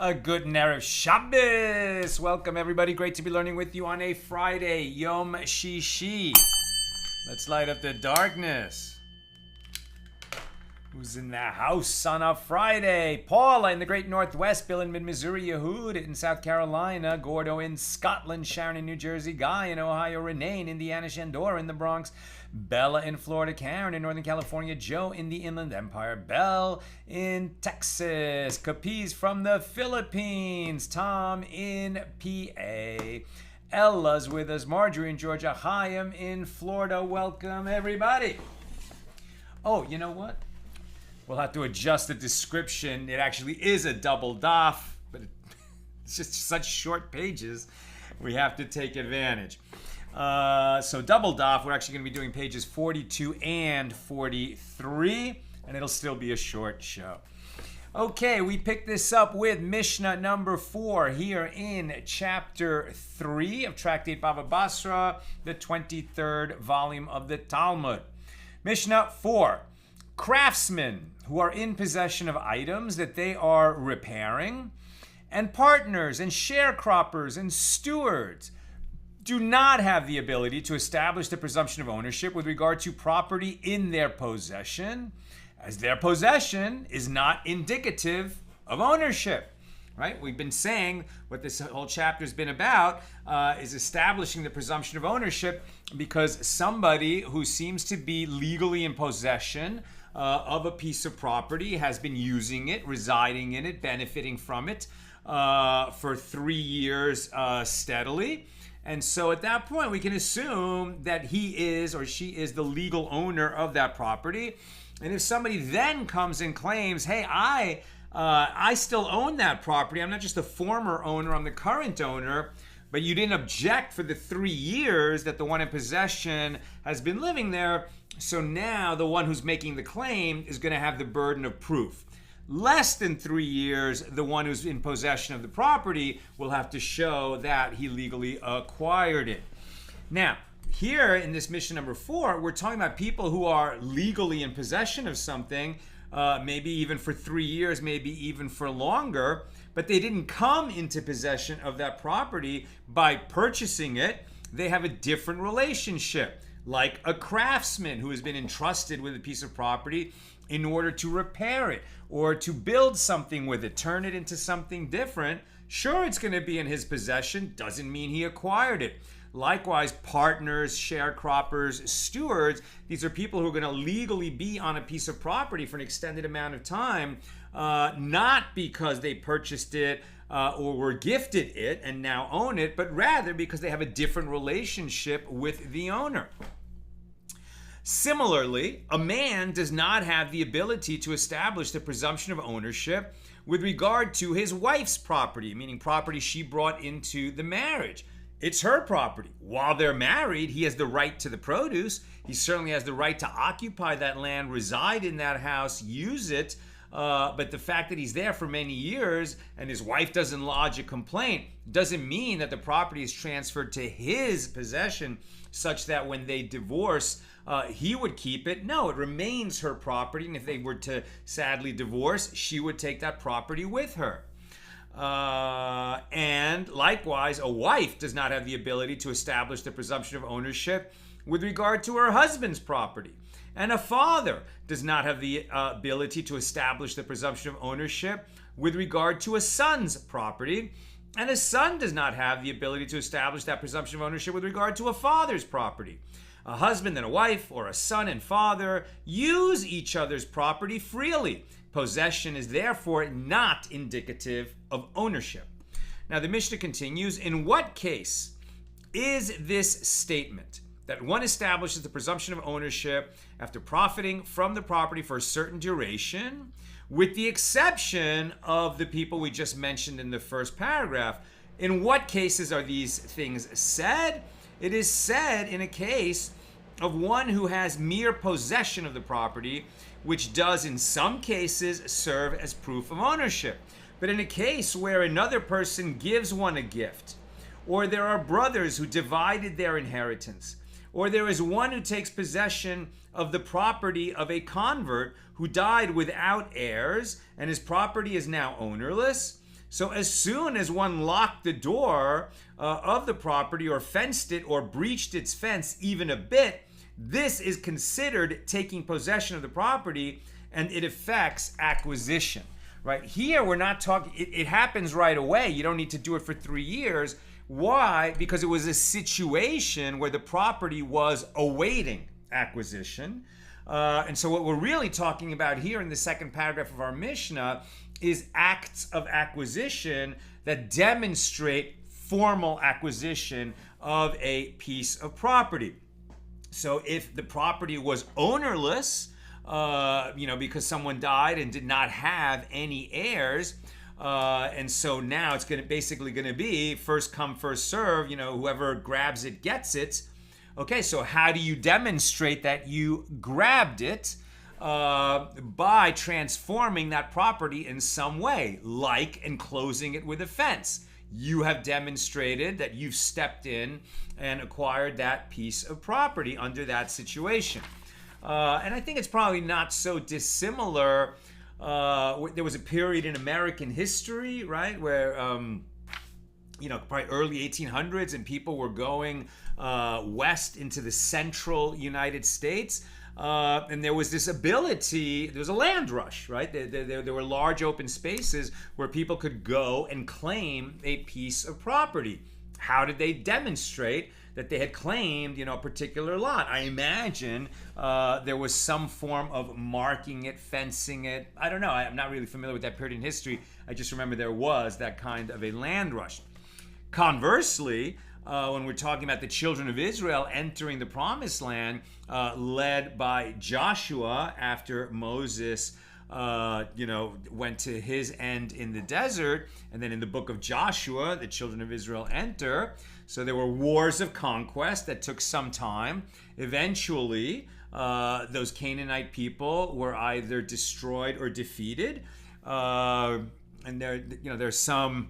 A good Erev Shabbos. Welcome everybody. Great to be learning with you on a Friday, Yom Shishi. Let's light up the darkness. Who's in the house on a Friday? Paula in the Great Northwest, Bill in mid-Missouri, Yehud in South Carolina, Gordo in Scotland, Sharon in New Jersey, Guy in Ohio, Renee in Indiana, Shandora in the Bronx, Bella in Florida, Karen in Northern California, Joe in the Inland Empire, Belle in Texas, Capiz from the Philippines, Tom in PA, Ella's with us, Marjorie in Georgia, Chaim in Florida. Welcome everybody. Oh, you know what? We'll have to adjust the description. It actually is a double daf, but it's just such short pages. We have to take advantage. So double daf, we're actually going to be doing pages 42 and 43, and it'll still be a short show. Okay, we pick this up with Mishna number 4 here in chapter 3 of Tractate Bava Basra, the 23rd volume of the Talmud. Mishnah 4. Craftsmen who are in possession of items that they are repairing, and partners and sharecroppers and stewards do not have the ability to establish the presumption of ownership with regard to property in their possession, as their possession is not indicative of ownership. Right? We've been saying what this whole chapter has been about is establishing the presumption of ownership, because somebody who seems to be legally in possession of a piece of property has been using it, residing in it, benefiting from it for 3 years steadily. And so at that point, we can assume that he is or she is the legal owner of that property. And if somebody then comes and claims, hey, I still own that property, I'm not just the former owner, I'm the current owner, but you didn't object for the 3 years that the one in possession has been living there, so now the one who's making the claim is going to have the burden of proof. Less than 3 years, the one who's in possession of the property will have to show that he legally acquired it. Now, here in this mission number 4, we're talking about people who are legally in possession of something, maybe even for 3 years, maybe even for longer, but they didn't come into possession of that property by purchasing it. They have a different relationship, like a craftsman who has been entrusted with a piece of property in order to repair it or to build something with it, turn it into something different. Sure, it's going to be in his possession, doesn't mean he acquired it. Likewise, partners, sharecroppers, stewards, these are people who are going to legally be on a piece of property for an extended amount of time, not because they purchased it or were gifted it and now own it, but rather because they have a different relationship with the owner. Similarly, a man does not have the ability to establish the presumption of ownership with regard to his wife's property, meaning property she brought into the marriage. It's her property. While they're married, he has the right to the produce. He certainly has the right to occupy that land, reside in that house, use it. But the fact that he's there for many years and his wife doesn't lodge a complaint doesn't mean that the property is transferred to his possession such that when they divorce, he would keep it. No, it remains her property. And if they were to sadly divorce, she would take that property with her. And likewise, a wife does not have the ability to establish the presumption of ownership with regard to her husband's property. And a father does not have the ability to establish the presumption of ownership with regard to a son's property. And a son does not have the ability to establish that presumption of ownership with regard to a father's property. A husband and a wife, or a son and father, use each other's property freely. Possession is therefore not indicative of ownership. Now the Mishnah continues, in what case is this statement that one establishes the presumption of ownership after profiting from the property for a certain duration, with the exception of the people we just mentioned in the first paragraph? In what cases are these things said? It is said in a case of one who has mere possession of the property, which does in some cases serve as proof of ownership. But in a case where another person gives one a gift, or there are brothers who divided their inheritance, or there is one who takes possession of the property of a convert who died without heirs, and his property is now ownerless, So as soon as one locked the door of the property or fenced it or breached its fence even a bit, this is considered taking possession of the property, and it affects acquisition. Right? Here we're not talking, it happens right away. You don't need to do it for 3 years. Why? Because it was a situation where the property was awaiting acquisition. And so what we're really talking about here in the second paragraph of our Mishnah is acts of acquisition that demonstrate formal acquisition of a piece of property. So if the property was ownerless, because someone died and did not have any heirs, and so now it's basically going to be first come, first serve. Whoever grabs it gets it. Okay, so how do you demonstrate that you grabbed it? By transforming that property in some way, like enclosing it with a fence. You have demonstrated that you've stepped in and acquired that piece of property under that situation. And I think it's probably not so dissimilar. There was a period in American history, right, where, probably early 1800s, and people were going west into the central United States. And there was this ability, there was a land rush, right? There were large open spaces where people could go and claim a piece of property. How did they demonstrate that they had claimed, a particular lot? I imagine there was some form of marking it, fencing it. I don't know. I'm not really familiar with that period in history. I just remember there was that kind of a land rush. Conversely, when we're talking about the children of Israel entering the promised land, led by Joshua after Moses, went to his end in the desert, and then in the book of Joshua, the children of Israel enter. So there were wars of conquest that took some time. Eventually, those Canaanite people were either destroyed or defeated, and there's some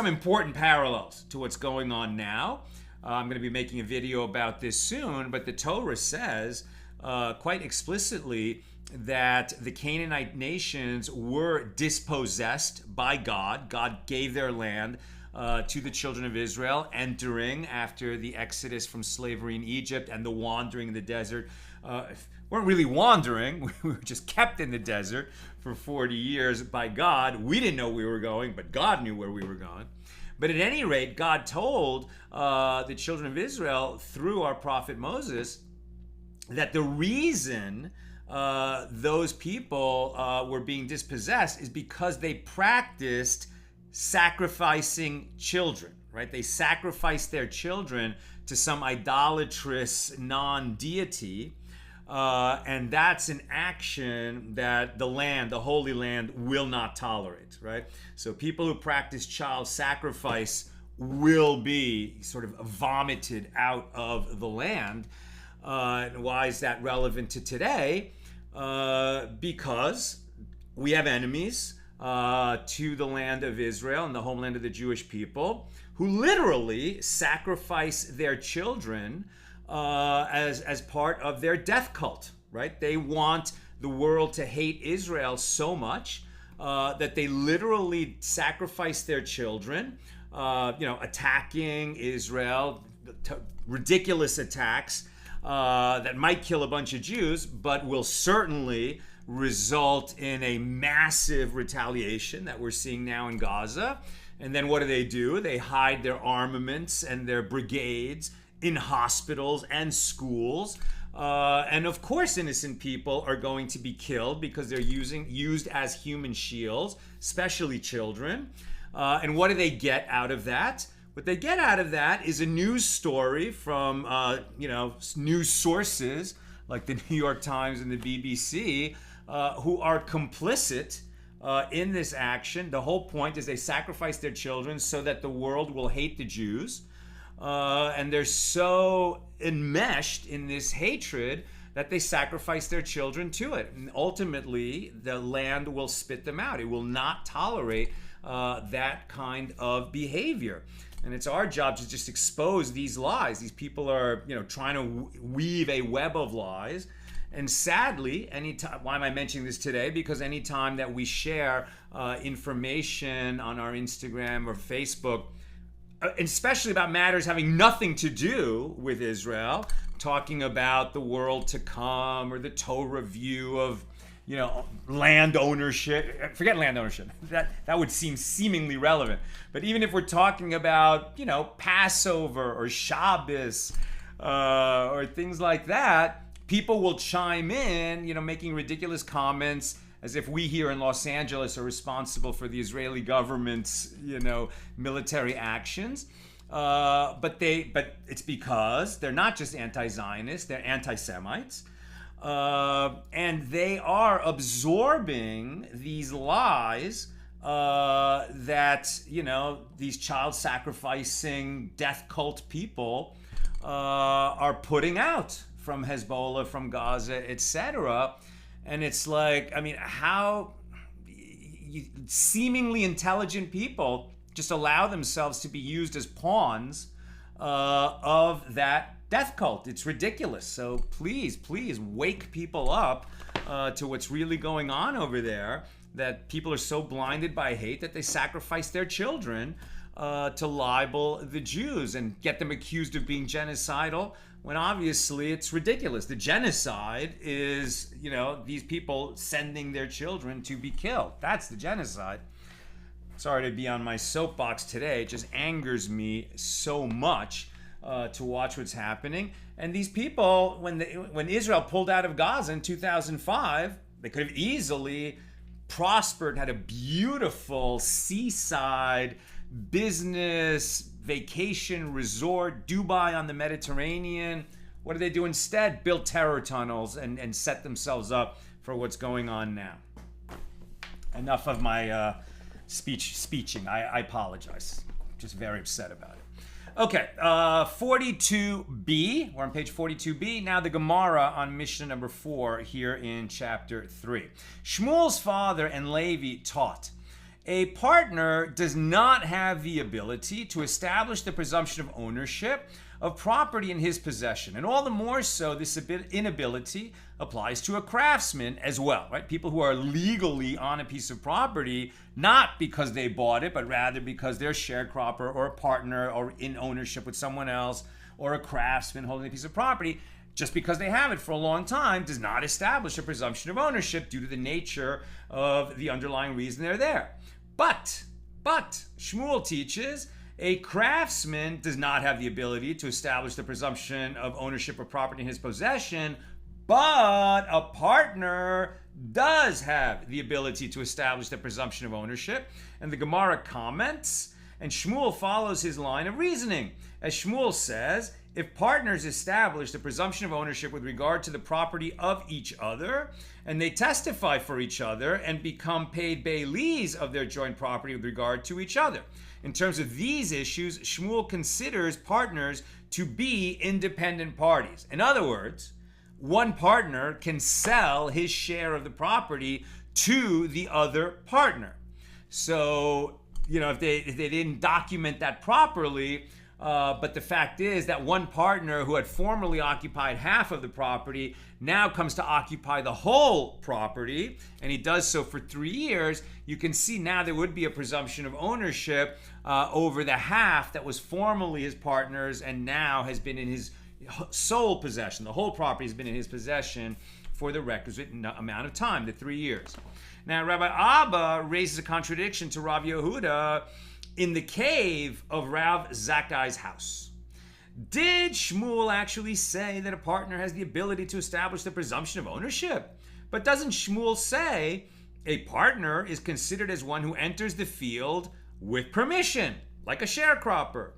important parallels to what's going on now. I'm going to be making a video about this soon, but the Torah says quite explicitly that the Canaanite nations were dispossessed by God. God gave their land to the children of Israel, entering after the exodus from slavery in Egypt and the wandering in the desert. Weren't really wandering, we were just kept in the desert for 40 years by God. We didn't know we were going, but God knew where we were going. But at any rate, God told the children of Israel through our prophet Moses that the reason those people were being dispossessed is because they practiced sacrificing children, right? They sacrificed their children to some idolatrous non-deity. And that's an action that the Holy Land, will not tolerate, right? So people who practice child sacrifice will be sort of vomited out of the land. And why is that relevant to today? Because we have enemies to the land of Israel and the homeland of the Jewish people who literally sacrifice their children as part of their death cult, right? They want the world to hate Israel so much that they literally sacrifice their children, attacking Israel, ridiculous attacks that might kill a bunch of Jews, but will certainly result in a massive retaliation that we're seeing now in Gaza. And then what do? They hide their armaments and their brigades in hospitals and schools. And of course, innocent people are going to be killed because they're used as human shields, especially children. And what do they get out of that? What they get out of that is a news story from, news sources like the New York Times and the BBC, who are complicit in this action. The whole point is they sacrifice their children so that the world will hate the Jews. And they're so enmeshed in this hatred that they sacrifice their children to it. And ultimately, the land will spit them out. It will not tolerate that kind of behavior. And it's our job to just expose these lies. These people are, trying to weave a web of lies. And sadly, anytime, why am I mentioning this today? Because anytime that we share information on our Instagram or Facebook, especially about matters having nothing to do with Israel, talking about the world to come or the Torah view of, land ownership. Forget land ownership. That would seem seemingly relevant. But even if we're talking about, Passover or Shabbos or things like that, people will chime in, making ridiculous comments as if we here in Los Angeles are responsible for the Israeli government's, military actions. But it's because they're not just anti-Zionists, they're anti-Semites. And they are absorbing these lies that, these child sacrificing death cult people are putting out from Hezbollah, from Gaza, etc. And it's like, how seemingly intelligent people just allow themselves to be used as pawns of that death cult. It's ridiculous. So please wake people up to what's really going on over there, that people are so blinded by hate that they sacrifice their children to libel the Jews and get them accused of being genocidal, when obviously it's ridiculous. The genocide is, these people sending their children to be killed. That's the genocide. Sorry to be on my soapbox today. It just angers me so much to watch what's happening. And these people, when Israel pulled out of Gaza in 2005, they could have easily prospered, had a beautiful seaside business vacation resort, Dubai on the Mediterranean. What do they do instead? Build terror tunnels and set themselves up for what's going on now. Enough of my speeching. I apologize. Just very upset about it. Okay, 42b. We're on page 42b. Now the Gemara on Mishna number 4 here in chapter 3. Shmuel's father and Levi taught, a partner does not have the ability to establish the presumption of ownership of property in his possession. And all the more so, this inability applies to a craftsman as well, right? People who are legally on a piece of property, not because they bought it, but rather because they're a sharecropper or a partner or in ownership with someone else, or a craftsman holding a piece of property, just because they have it for a long time does not establish a presumption of ownership due to the nature of the underlying reason they're there. But Shmuel teaches a craftsman does not have the ability to establish the presumption of ownership of property in his possession, but a partner does have the ability to establish the presumption of ownership. And the Gemara comments, and Shmuel follows his line of reasoning. As Shmuel says, if partners establish the presumption of ownership with regard to the property of each other, and they testify for each other and become paid bailees of their joint property with regard to each other. In terms of these issues, Shmuel considers partners to be independent parties. In other words, one partner can sell his share of the property to the other partner. So, if they didn't document that properly, but the fact is that one partner who had formerly occupied half of the property now comes to occupy the whole property, and he does so for 3 years. You can see now there would be a presumption of ownership over the half that was formerly his partner's and now has been in his sole possession. The whole property has been in his possession for the requisite amount of time, the 3 years. Now, Rabbi Abba raises a contradiction to Rav Yehuda in the cave of Rav Zakkai's house. Did Shmuel actually say that a partner has the ability to establish the presumption of ownership? But doesn't Shmuel say a partner is considered as one who enters the field with permission, like a sharecropper?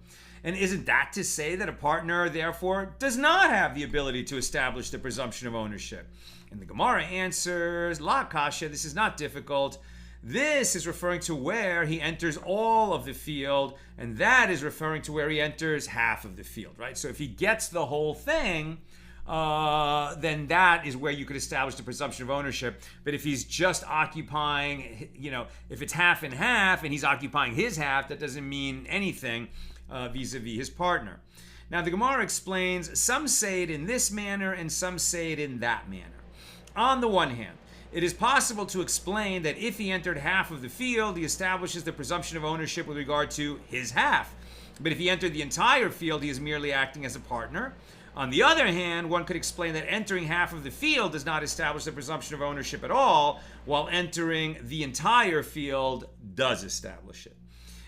And isn't that to say that a partner, therefore, does not have the ability to establish the presumption of ownership? And the Gemara answers, La Kasha, this is not difficult. This is referring to where he enters all of the field, and that is referring to where he enters half of the field, right? So if he gets the whole thing, then that is where you could establish the presumption of ownership. But if he's just occupying, if it's half and half and he's occupying his half, that doesn't mean anything vis-a-vis his partner. Now the Gemara explains, some say it in this manner and some say it in that manner. On the one hand, it is possible to explain that if he entered half of the field, he establishes the presumption of ownership with regard to his half. But if he entered the entire field, he is merely acting as a partner. On the other hand, one could explain that entering half of the field does not establish the presumption of ownership at all, while entering the entire field does establish it.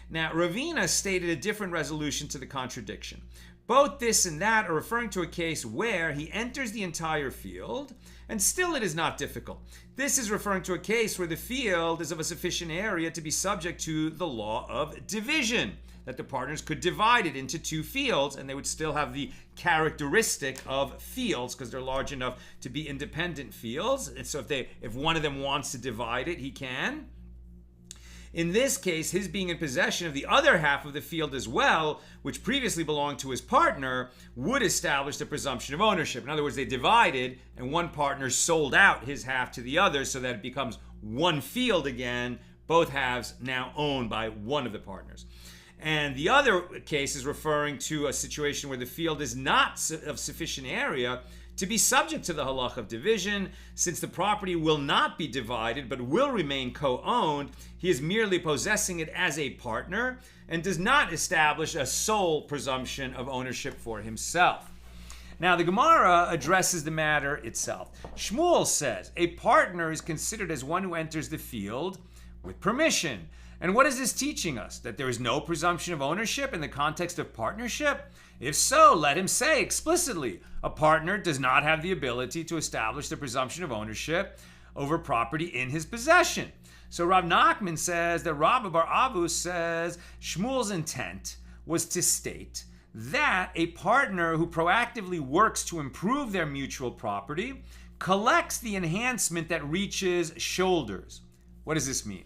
Now, Ravina stated a different resolution to the contradiction. Both this and that are referring to a case where he enters the entire field, and still it is not difficult. This is referring to a case where the field is of a sufficient area to be subject to the law of division, that the partners could divide it into two fields, and they would still have the characteristic of fields because they're large enough to be independent fields. And so if one of them wants to divide it, he can. In this case, his being in possession of the other half of the field as well, which previously belonged to his partner, would establish the presumption of ownership. In other words, they divided and one partner sold out his half to the other so that it becomes one field again, both halves now owned by one of the partners. And the other case is referring to a situation where the field is not of sufficient area to be subject to the halach of division. Since the property will not be divided but will remain co-owned, he is merely possessing it as a partner and does not establish a sole presumption of ownership for himself. Now, the Gemara addresses the matter itself. Shmuel says a partner is considered as one who enters the field with permission. And what is this teaching us? That there is no presumption of ownership in the context of partnership? If so, let him say explicitly, a partner does not have the ability to establish the presumption of ownership over property in his possession. So Rav Nachman says that Rabba bar Avu says Shmuel's intent was to state that a partner who proactively works to improve their mutual property collects the enhancement that reaches shoulders. What does this mean?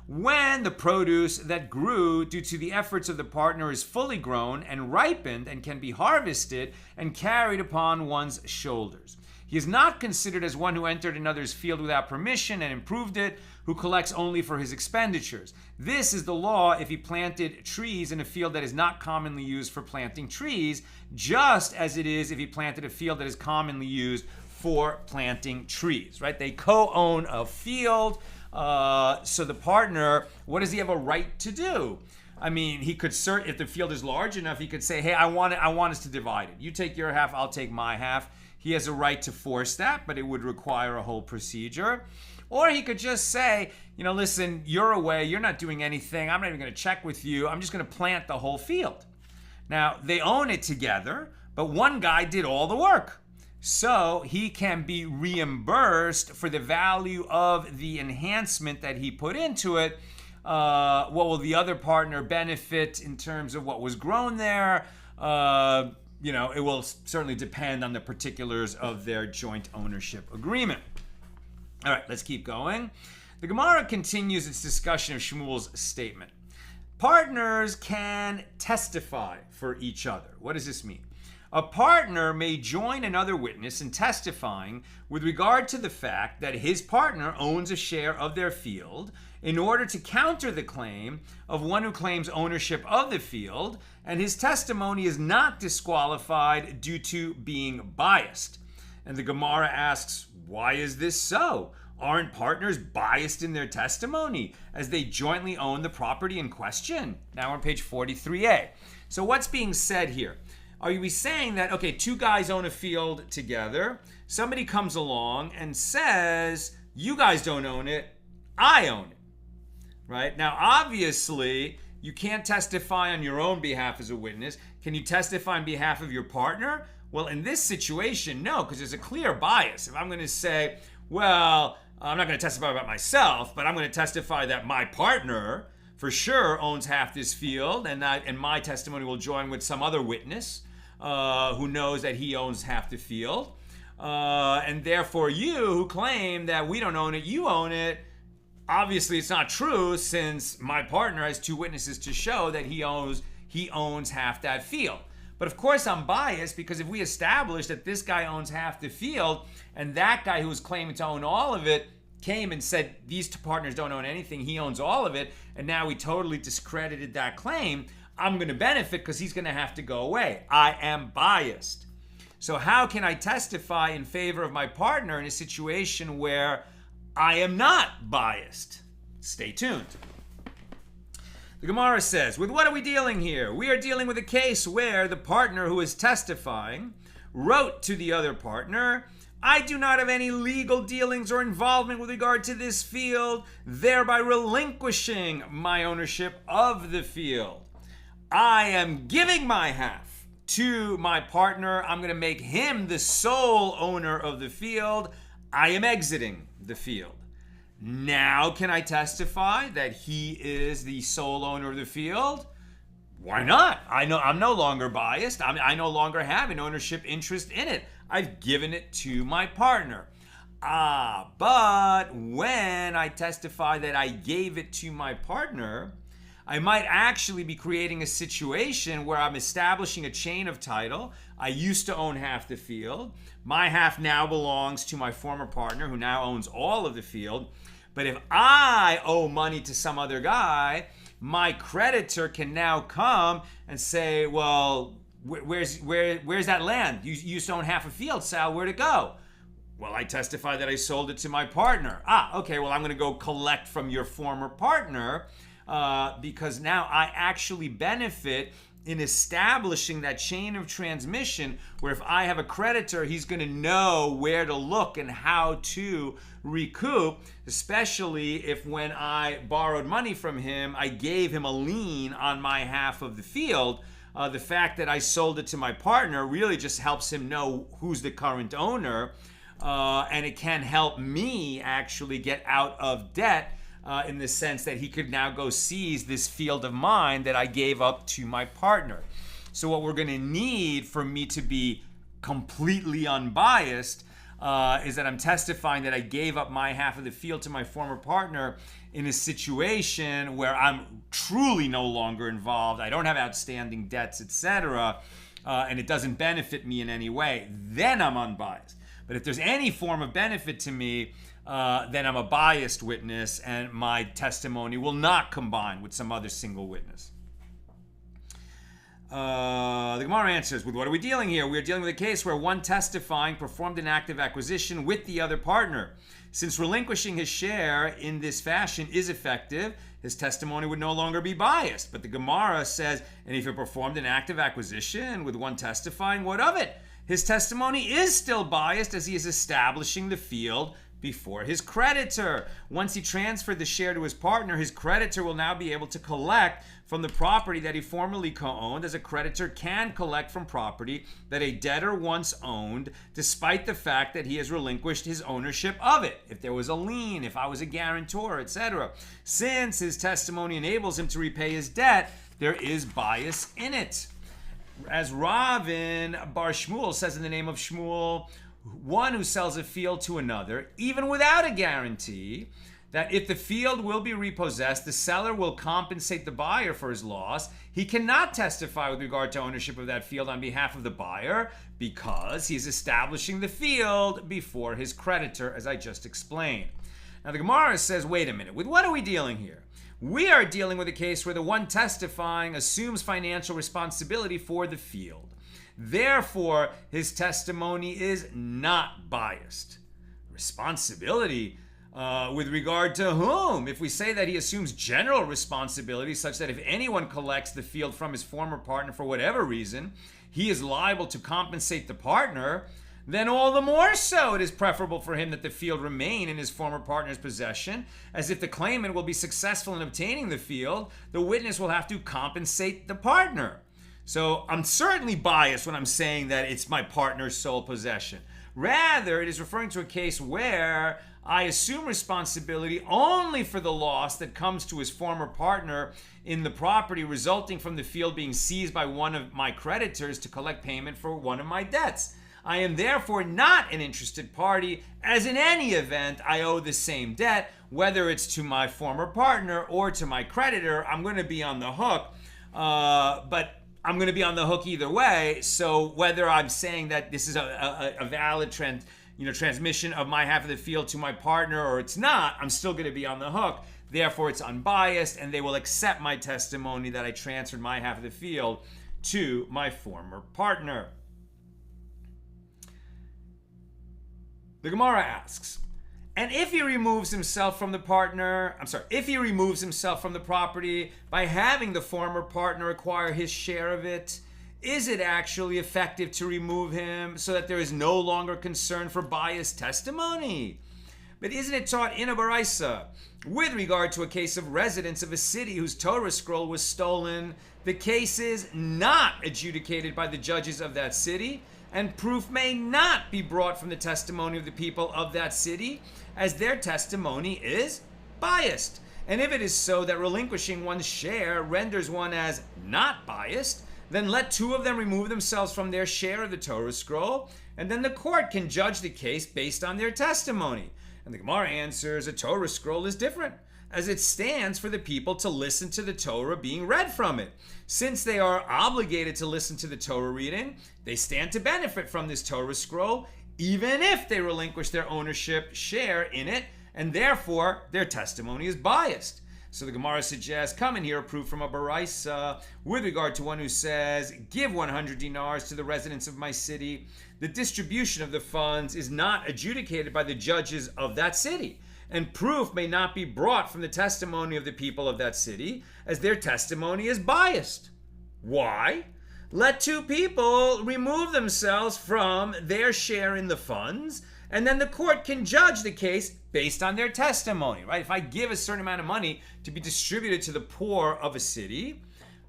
When the produce that grew due to the efforts of the partner is fully grown and ripened and can be harvested and carried upon one's shoulders. He is not considered as one who entered another's field without permission and improved it, who collects only for his expenditures. This is the law if he planted trees in a field that is not commonly used for planting trees, just as it is if he planted a field that is commonly used for planting trees, right? They co-own a field. So the partner, what does he have a right to do? I mean, he could if the field is large enough, he could say, hey, I want us to divide it. You take your half, I'll take my half. He has a right to force that, but it would require a whole procedure. Or he could just say, listen, you're away, you're not doing anything, I'm not even going to check with you, I'm just going to plant the whole field. Now, they own it together, but one guy did all the work. So he can be reimbursed for the value of the enhancement that he put into it. What will the other partner benefit in terms of what was grown there? It will certainly depend on the particulars of their joint ownership agreement. All right, let's keep going. The Gemara continues its discussion of Shmuel's statement. Partners can testify for each other. What does this mean? A partner may join another witness in testifying with regard to the fact that his partner owns a share of their field in order to counter the claim of one who claims ownership of the field, and his testimony is not disqualified due to being biased. And the Gemara asks, why is this so? Aren't partners biased in their testimony as they jointly own the property in question? Now on page 43a. So what's being said here? Are we saying that, okay, two guys own a field together, somebody comes along and says, you guys don't own it, I own it, right? Now, obviously, you can't testify on your own behalf as a witness. Can you testify on behalf of your partner? Well, in this situation, no, because there's a clear bias. If I'm going to say, well, I'm not going to testify about myself, but I'm going to testify that my partner for sure owns half this field, and my testimony will join with some other witness who knows that he owns half the field. And therefore you who claim that we don't own it, you own it, obviously it's not true since my partner has two witnesses to show that he owns half that field. But of course I'm biased because if we establish that this guy owns half the field and that guy who was claiming to own all of it came and said these two partners don't own anything, he owns all of it, and now we totally discredited that claim, I'm going to benefit because he's going to have to go away. I am biased. So how can I testify in favor of my partner in a situation where I am not biased? Stay tuned. The Gemara says, with what are we dealing here? We are dealing with a case where the partner who is testifying wrote to the other partner, I do not have any legal dealings or involvement with regard to this field, thereby relinquishing my ownership of the field. I am giving my half to my partner. I'm going to make him the sole owner of the field. I am exiting the field. Now can I testify that he is the sole owner of the field? Why not? I'm no longer biased. I no longer have an ownership interest in it. I've given it to my partner. But when I testify that I gave it to my partner, I might actually be creating a situation where I'm establishing a chain of title. I used to own half the field. My half now belongs to my former partner who now owns all of the field. But if I owe money to some other guy, my creditor can now come and say, well, where's that land? You used to own half a field, Sal, where'd it go? Well, I testify that I sold it to my partner. Okay, well, I'm going to go collect from your former partner because now I actually benefit in establishing that chain of transmission where if I have a creditor, he's going to know where to look and how to recoup, especially if when I borrowed money from him, I gave him a lien on my half of the field. The fact that I sold it to my partner really just helps him know who's the current owner, and it can help me actually get out of debt in the sense that he could now go seize this field of mine that I gave up to my partner. So what we're going to need for me to be completely unbiased is that I'm testifying that I gave up my half of the field to my former partner in a situation where I'm truly no longer involved. I don't have outstanding debts, etc., and it doesn't benefit me in any way. Then I'm unbiased. But if there's any form of benefit to me, then I'm a biased witness, and my testimony will not combine with some other single witness. The Gemara answers, with what are we dealing here? We are dealing with a case where one testifying performed an act of acquisition with the other partner. Since relinquishing his share in this fashion is effective, his testimony would no longer be biased. But the Gemara says, and if he performed an act of acquisition with one testifying, what of it? His testimony is still biased as he is establishing the field before his creditor. Once he transferred the share to his partner, his creditor will now be able to collect from the property that he formerly co-owned, as a creditor can collect from property that a debtor once owned, despite the fact that he has relinquished his ownership of it. If there was a lien, if I was a guarantor, etc. Since his testimony enables him to repay his debt, there is bias in it. As Ravin Bar Shmuel says in the name of Shmuel, one who sells a field to another, even without a guarantee, that if the field will be repossessed, the seller will compensate the buyer for his loss. He cannot testify with regard to ownership of that field on behalf of the buyer because he's establishing the field before his creditor, as I just explained. Now the Gemara says, wait a minute, with what are we dealing here? We are dealing with a case where the one testifying assumes financial responsibility for the field. Therefore, his testimony is not biased. Responsibility with regard to whom? If we say that he assumes general responsibility, such that if anyone collects the field from his former partner for whatever reason, he is liable to compensate the partner, then all the more so it is preferable for him that the field remain in his former partner's possession, as if the claimant will be successful in obtaining the field, the witness will have to compensate the partner. So I'm certainly biased when I'm saying that it's my partner's sole possession. Rather, it is referring to a case where I assume responsibility only for the loss that comes to his former partner in the property resulting from the field being seized by one of my creditors to collect payment for one of my debts. I am therefore not an interested party, as in any event I owe the same debt, whether it's to my former partner or to my creditor. I'm going to be on the hook, but I'm going to be on the hook either way. So whether I'm saying that this is a valid transmission of my half of the field to my partner or it's not, I'm still going to be on the hook. Therefore, it's unbiased, and they will accept my testimony that I transferred my half of the field to my former partner. The Gemara asks, and if he removes himself from the property by having the former partner acquire his share of it, is it actually effective to remove him so that there is no longer concern for biased testimony? But isn't it taught in a baraisa, with regard to a case of residents of a city whose Torah scroll was stolen, the case is not adjudicated by the judges of that city, and proof may not be brought from the testimony of the people of that city, as their testimony is biased. And if it is so that relinquishing one's share renders one as not biased, then let two of them remove themselves from their share of the Torah scroll, and then the court can judge the case based on their testimony. And the Gemara answers, a Torah scroll is different, as it stands for the people to listen to the Torah being read from it. Since they are obligated to listen to the Torah reading, they stand to benefit from this Torah scroll, even if they relinquish their ownership share in it, and therefore their testimony is biased. So the Gemara suggests, come in here a proof from a baraisa with regard to one who says, give 100 dinars to the residents of my city. The distribution of the funds is not adjudicated by the judges of that city, and proof may not be brought from the testimony of the people of that city, as their testimony is biased. Why? Let two people remove themselves from their share in the funds, and then the court can judge the case based on their testimony, right? If I give a certain amount of money to be distributed to the poor of a city,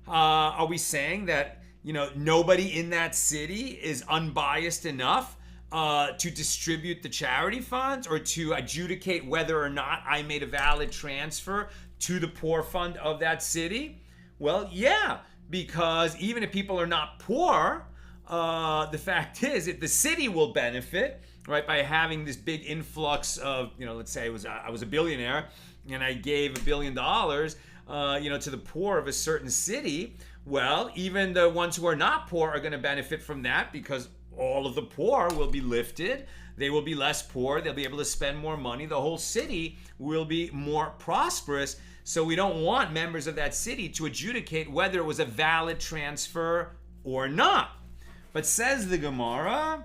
are we saying that, nobody in that city is unbiased enough to distribute the charity funds or to adjudicate whether or not I made a valid transfer to the poor fund of that city? Well, yeah, because even if people are not poor, the fact is that the city will benefit, right, by having this big influx of, let's say I was a billionaire and I gave $1 billion, to the poor of a certain city. Well, even the ones who are not poor are going to benefit from that, because all of the poor will be lifted. They will be less poor. They'll be able to spend more money. The whole city will be more prosperous. So we don't want members of that city to adjudicate whether it was a valid transfer or not. But says the Gemara,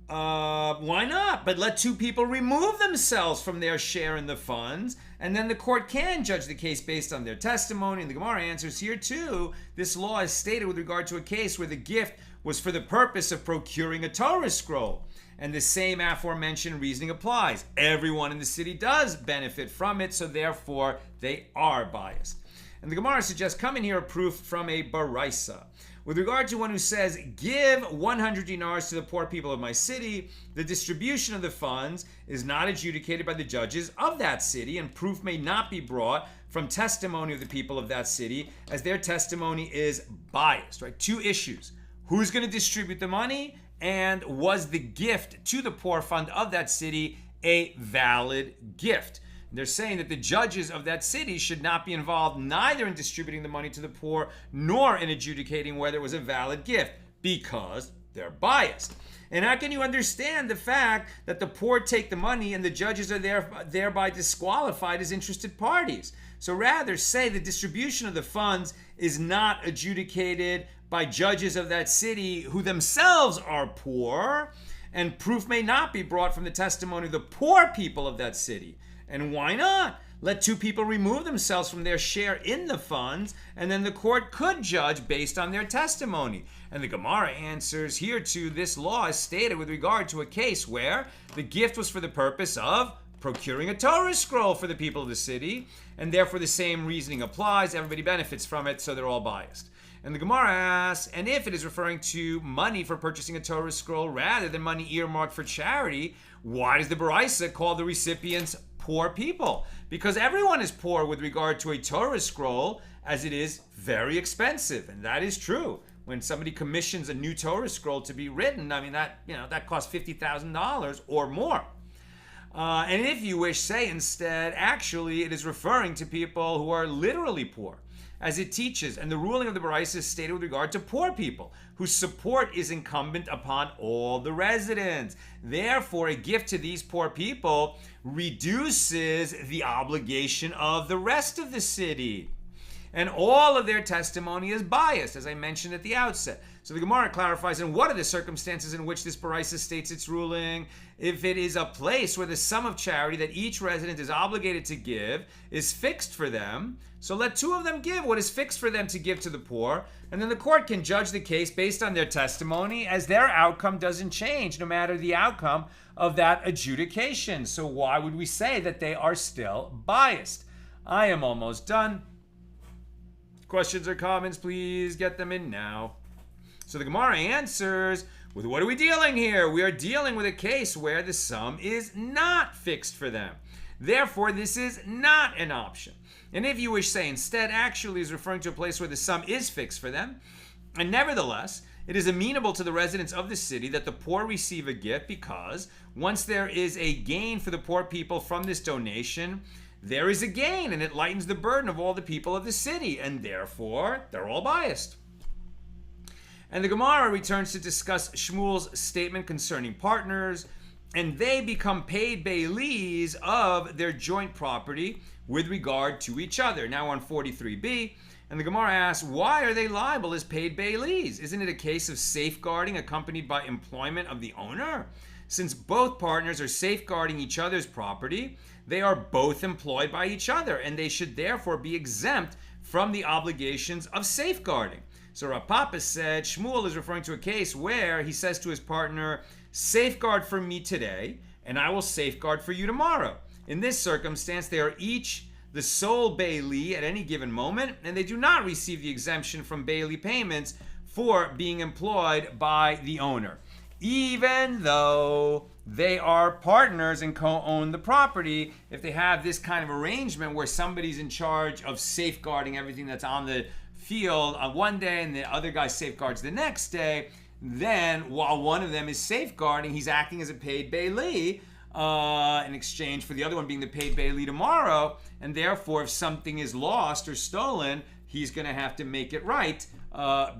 why not? But let two people remove themselves from their share in the funds, and then the court can judge the case based on their testimony. And the Gemara answers here too, this law is stated with regard to a case where the gift was for the purpose of procuring a Torah scroll. And the same aforementioned reasoning applies. Everyone in the city does benefit from it, so therefore they are biased. And the Gemara suggests, come in here a proof from a baraisa. With regard to one who says, give 100 dinars to the poor people of my city, the distribution of the funds is not adjudicated by the judges of that city, and proof may not be brought from testimony of the people of that city, as their testimony is biased, right? Two issues. Who's going to distribute the money, and was the gift to the poor fund of that city a valid gift? They're saying that the judges of that city should not be involved neither in distributing the money to the poor nor in adjudicating whether it was a valid gift, because they're biased. And how can you understand the fact that the poor take the money and the judges are thereby disqualified as interested parties? So rather say the distribution of the funds is not adjudicated by judges of that city who themselves are poor, and proof may not be brought from the testimony of the poor people of that city. And why not? Let two people remove themselves from their share in the funds, and then the court could judge based on their testimony. And the Gemara answers here too, this law is stated with regard to a case where the gift was for the purpose of procuring a Torah scroll for the people of the city, and therefore the same reasoning applies. Everybody benefits from it, so they're all biased. And the Gemara asks, and if it is referring to money for purchasing a Torah scroll rather than money earmarked for charity, why does the baraisa call the recipients poor people? Because everyone is poor with regard to a Torah scroll, as it is very expensive, and that is true. When somebody commissions a new Torah scroll to be written, that costs $50,000 or more. And if you wish, say instead, actually it is referring to people who are literally poor, as it teaches, and the ruling of the baraisa is stated with regard to poor people, whose support is incumbent upon all the residents. Therefore, a gift to these poor people reduces the obligation of the rest of the city. and all of their testimony is biased, as I mentioned at the outset. So the Gemara clarifies, and what are the circumstances in which this Baraisa states its ruling? If it is a place where the sum of charity that each resident is obligated to give is fixed for them, so let two of them give what is fixed for them to give to the poor, and then the court can judge the case based on their testimony, as their outcome doesn't change no matter the outcome of that adjudication. So why would we say that they are still biased? I am almost done. Questions or comments, please get them in now. So the Gemara answers with, what are we dealing here? We are dealing with a case where the sum is not fixed for them. Therefore, this is not an option. And if you wish, say instead, actually is referring to a place where the sum is fixed for them. And nevertheless, it is amenable to the residents of the city that the poor receive a gift, because once there is a gain for the poor people from this donation, there is a gain, and it lightens the burden of all the people of the city, and therefore they're all biased. And the Gemara returns to discuss Shmuel's statement concerning partners, and they become paid bailees of their joint property with regard to each other. Now on 43b, and the Gemara asks, why are they liable as paid bailees? Isn't it a case of safeguarding accompanied by employment of the owner? Since both partners are safeguarding each other's property, they are both employed by each other, and they should therefore be exempt from the obligations of safeguarding. So Rav Papa said Shmuel is referring to a case where he says to his partner, safeguard for me today, and I will safeguard for you tomorrow. In this circumstance, they are each the sole bailee at any given moment, and they do not receive the exemption from bailee payments for being employed by the owner, even though they are partners and co-own the property. If they have this kind of arrangement where somebody's in charge of safeguarding everything that's on the field on one day and the other guy safeguards the next day, then while one of them is safeguarding, he's acting as a paid bailee in exchange for the other one being the paid bailee tomorrow, and therefore if something is lost or stolen, he's going to have to make it right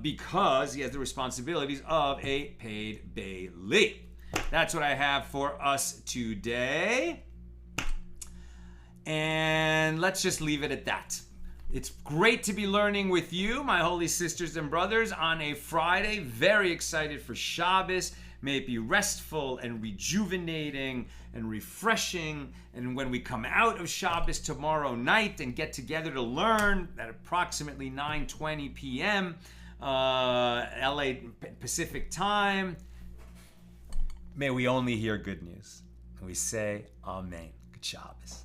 because he has the responsibilities of a paid bailee. That's what I have for us today, and let's just leave it at that. It's great to be learning with you, my holy sisters and brothers, on a Friday. Very excited for Shabbos. May it be restful and rejuvenating and refreshing. And when we come out of Shabbos tomorrow night and get together to learn at approximately 9:20 p.m. LA Pacific time, may we only hear good news. And we say, Amen. Good Shabbos.